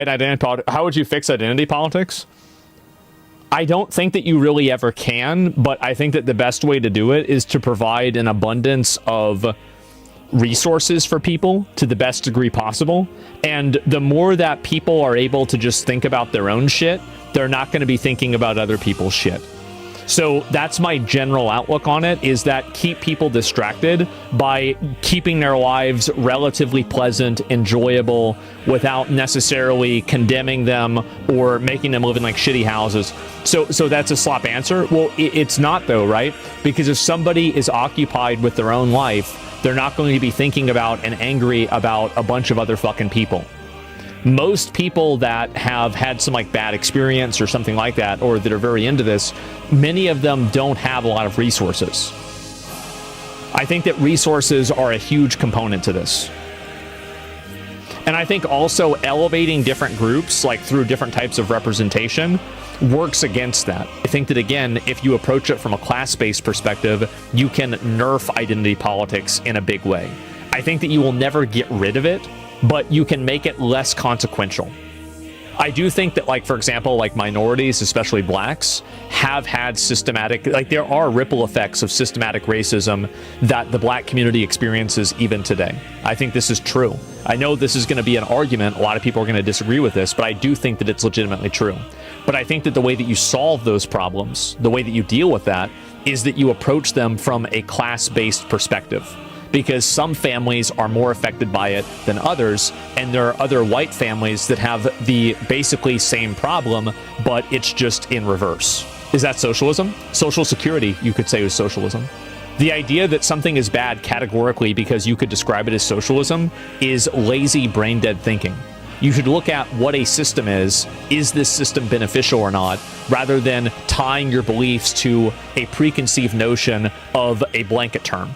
How would you fix identity politics? I don't think that you really ever can, but I think that the best way to do it is to provide an abundance of resources for people to the best degree possible. And the more that people are able to just think about their own shit, they're not going to be thinking about other people's shit. So that's my general outlook on it, is that keep people distracted by keeping their lives relatively pleasant, enjoyable, without necessarily condemning them or making them live in like shitty houses. So that's a slop answer. Well, it's not though, right? Because if somebody is occupied with their own life, they're not going to be thinking about and angry about a bunch of other fucking people. Most people that have had some like bad experience or something like that, or that are very into this, many of them don't have a lot of resources. I think that resources are a huge component to this. And I think also elevating different groups, like through different types of representation, works against that. I think that, again, if you approach it from a class-based perspective, you can nerf identity politics in a big way. I think that you will never get rid of it, but you can make it less consequential. I do think that, like, for example, like minorities, especially blacks, have had systematic, like there are ripple effects of systematic racism that the black community experiences even today. I think this is true. I know this is going to be an argument. A lot of people are going to disagree with this, but I do think that it's legitimately true. But I think that the way that you solve those problems, the way that you deal with that, is that you approach them from a class-based perspective. Because some families are more affected by it than others, and there are other white families that have the basically same problem, but it's just in reverse. Is that socialism? Social security, you could say, is socialism. The idea that something is bad categorically because you could describe it as socialism is lazy, brain-dead thinking. You should look at what a system is this system beneficial or not, rather than tying your beliefs to a preconceived notion of a blanket term.